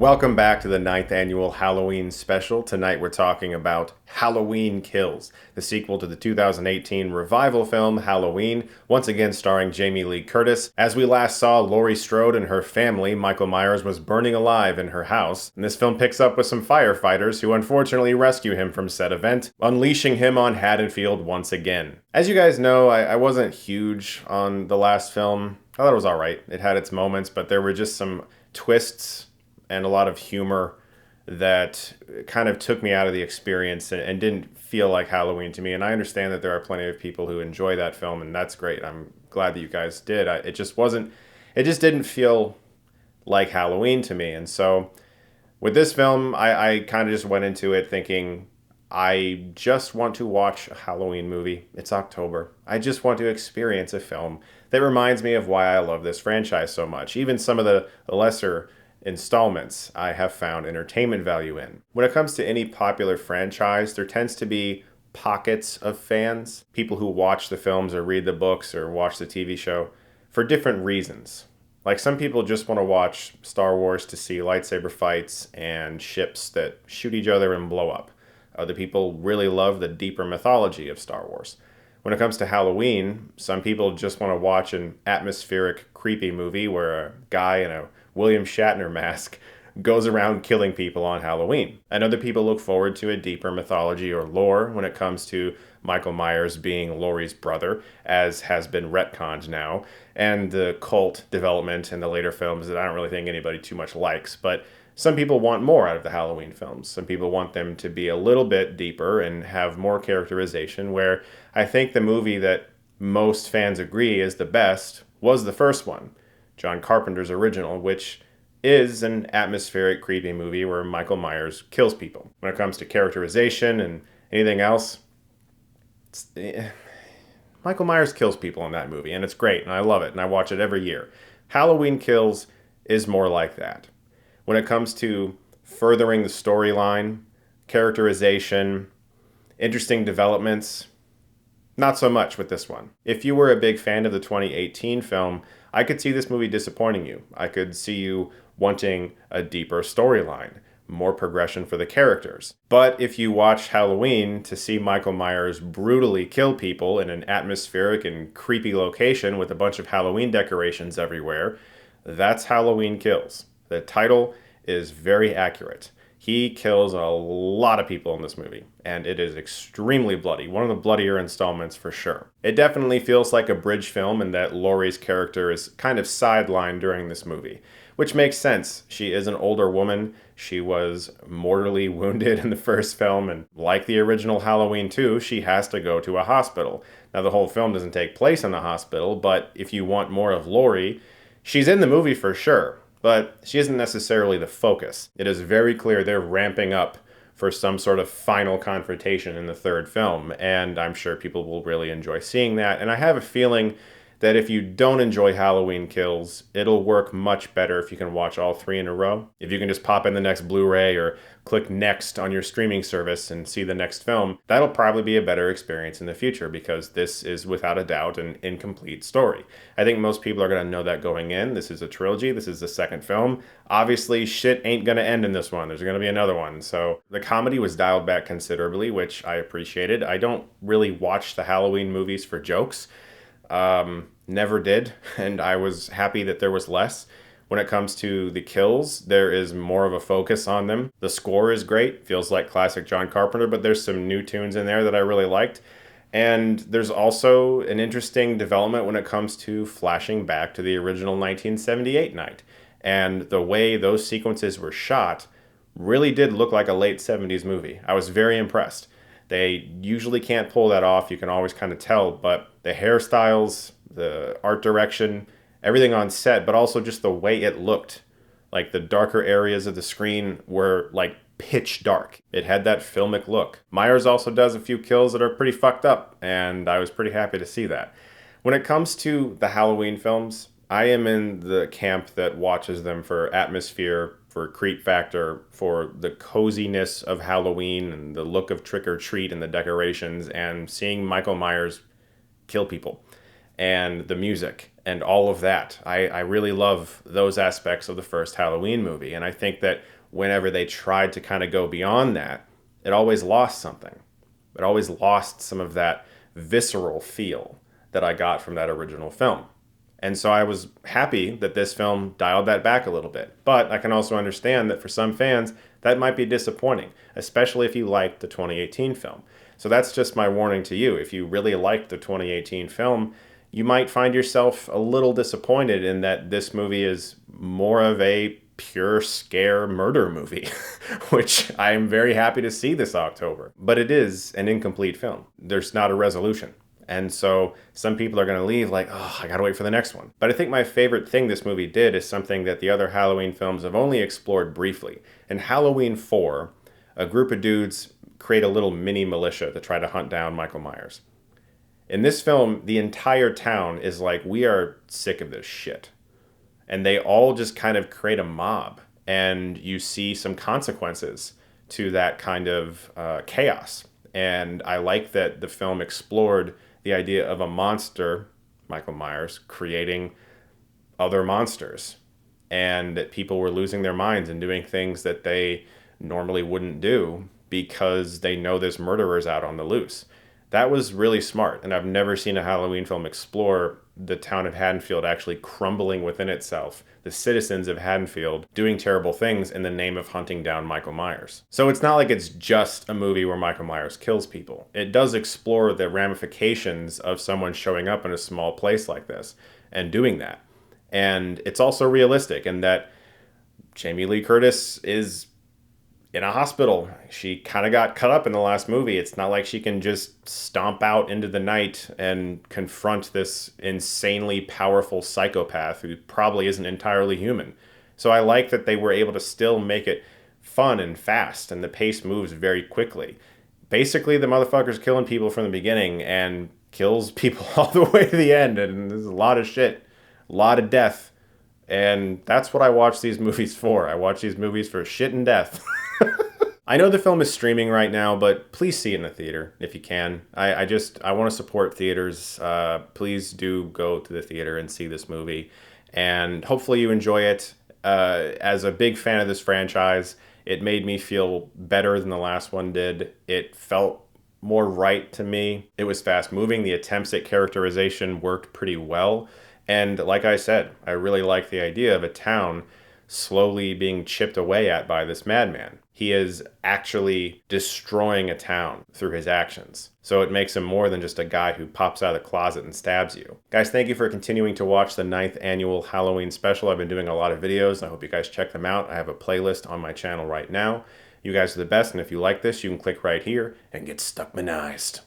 Welcome back to the 9th annual Halloween special. Tonight we're talking about Halloween Kills, the sequel to the 2018 revival film Halloween, once again starring Jamie Lee Curtis. As we last saw, Laurie Strode and her family, Michael Myers, was burning alive in her house, and this film picks up with some firefighters who unfortunately rescue him from said event, unleashing him on Haddonfield once again. As you guys know, I wasn't huge on the last film. I thought it was alright. It had its moments, but there were just some twists and a lot of humor that kind of took me out of the experience and didn't feel like Halloween to me. And I understand that there are plenty of people who enjoy that film, and that's great. I'm glad that you guys did. It just didn't feel like Halloween to me. And so with this film, I kind of just went into it thinking, I just want to watch a Halloween movie. It's October. I just want to experience a film that reminds me of why I love this franchise so much. Even some of the lesser installments I have found entertainment value in. When it comes to any popular franchise, there tends to be pockets of fans, people who watch the films or read the books or watch the TV show for different reasons. Like some people just want to watch Star Wars to see lightsaber fights and ships that shoot each other and blow up. Other people really love the deeper mythology of Star Wars. When it comes to Halloween, some people just want to watch an atmospheric, creepy movie where a guy in a William Shatner mask goes around killing people on Halloween. And other people look forward to a deeper mythology or lore when it comes to Michael Myers being Laurie's brother, as has been retconned now, and the cult development in the later films that I don't really think anybody too much likes. But some people want more out of the Halloween films. Some people want them to be a little bit deeper and have more characterization, where I think the movie that most fans agree is the best was the first one, John Carpenter's original, which is an atmospheric, creepy movie where Michael Myers kills people. When it comes to characterization and anything else, Michael Myers kills people in that movie, and it's great, and I love it, and I watch it every year. Halloween Kills is more like that. When it comes to furthering the storyline, characterization, interesting developments, not so much with this one. If you were a big fan of the 2018 film, I could see this movie disappointing you. I could see you wanting a deeper storyline, more progression for the characters. But if you watch Halloween to see Michael Myers brutally kill people in an atmospheric and creepy location with a bunch of Halloween decorations everywhere, that's Halloween Kills. The title is very accurate. He kills a lot of people in this movie, and it is extremely bloody. One of the bloodier installments for sure. It definitely feels like a bridge film in that Laurie's character is kind of sidelined during this movie, which makes sense. She is an older woman. She was mortally wounded in the first film, and like the original Halloween 2, she has to go to a hospital. Now, the whole film doesn't take place in the hospital, but if you want more of Laurie, she's in the movie for sure. But she isn't necessarily the focus. It is very clear they're ramping up for some sort of final confrontation in the third film, and I'm sure people will really enjoy seeing that. And I have a feeling that if you don't enjoy Halloween Kills, it'll work much better if you can watch all three in a row. If you can just pop in the next Blu-ray or click next on your streaming service and see the next film, that'll probably be a better experience in the future, because this is without a doubt an incomplete story. I think most people are going to know that going in. This is a trilogy. This is the second film. Obviously, shit ain't going to end in this one. There's going to be another one. So the comedy was dialed back considerably, which I appreciated. I don't really watch the Halloween movies for jokes. Never did, and I was happy that there was less. When it comes to the kills, there is more of a focus on them. The score is great, feels like classic John Carpenter, but there's some new tunes in there that I really liked. And there's also an interesting development when it comes to flashing back to the original 1978 night. And the way those sequences were shot really did look like a late 70s movie. I was very impressed. They usually can't pull that off, you can always kind of tell, but the hairstyles, the art direction, everything on set, but also just the way it looked. Like the darker areas of the screen were like pitch dark. It had that filmic look. Myers also does a few kills that are pretty fucked up, and I was pretty happy to see that. When it comes to the Halloween films, I am in the camp that watches them for atmosphere, for creep factor, for the coziness of Halloween and the look of trick or treat and the decorations, and seeing Michael Myers kill people and the music and all of that. I really love those aspects of the first Halloween movie, and I think that whenever they tried to kind of go beyond that, it always lost something. It always lost some of that visceral feel that I got from that original film. And so I was happy that this film dialed that back a little bit. But I can also understand that for some fans, that might be disappointing, especially if you liked the 2018 film. So that's just my warning to you. If you really liked the 2018 film, you might find yourself a little disappointed in that this movie is more of a pure scare murder movie, which I'm very happy to see this October. But it is an incomplete film. There's not a resolution. And so some people are going to leave like, oh, I got to wait for the next one. But I think my favorite thing this movie did is something that the other Halloween films have only explored briefly. In Halloween 4, a group of dudes create a little mini militia to try to hunt down Michael Myers. In this film, the entire town is like, we are sick of this shit. And they all just kind of create a mob. And you see some consequences to that kind of chaos. And I like that the film explored the idea of a monster, Michael Myers, creating other monsters. And that people were losing their minds and doing things that they normally wouldn't do because they know this murderer's out on the loose. That was really smart, and I've never seen a Halloween film explore the town of Haddonfield actually crumbling within itself, the citizens of Haddonfield doing terrible things in the name of hunting down Michael Myers. So it's not like it's just a movie where Michael Myers kills people. It does explore the ramifications of someone showing up in a small place like this and doing that. And it's also realistic in that Jamie Lee Curtis is in a hospital. She kind of got cut up in the last movie. It's not like she can just stomp out into the night and confront this insanely powerful psychopath who probably isn't entirely human. So I like that they were able to still make it fun and fast, and the pace moves very quickly. Basically, the motherfucker's killing people from the beginning and kills people all the way to the end, and there's a lot of shit, a lot of death. And that's what I watch these movies for. I watch these movies for shit and death. I know the film is streaming right now, but please see it in the theater if you can. I want to support theaters. Please do go to the theater and see this movie. And hopefully you enjoy it. As a big fan of this franchise, it made me feel better than the last one did. It felt more right to me. It was fast moving. The attempts at characterization worked pretty well. And like I said, I really like the idea of a town slowly being chipped away at by this madman. He is actually destroying a town through his actions. So it makes him more than just a guy who pops out of the closet and stabs you. Guys, thank you for continuing to watch the 9th annual Halloween special. I've been doing a lot of videos. I hope you guys check them out. I have a playlist on my channel right now. You guys are the best, and if you like this, you can click right here and get Stuckmanized.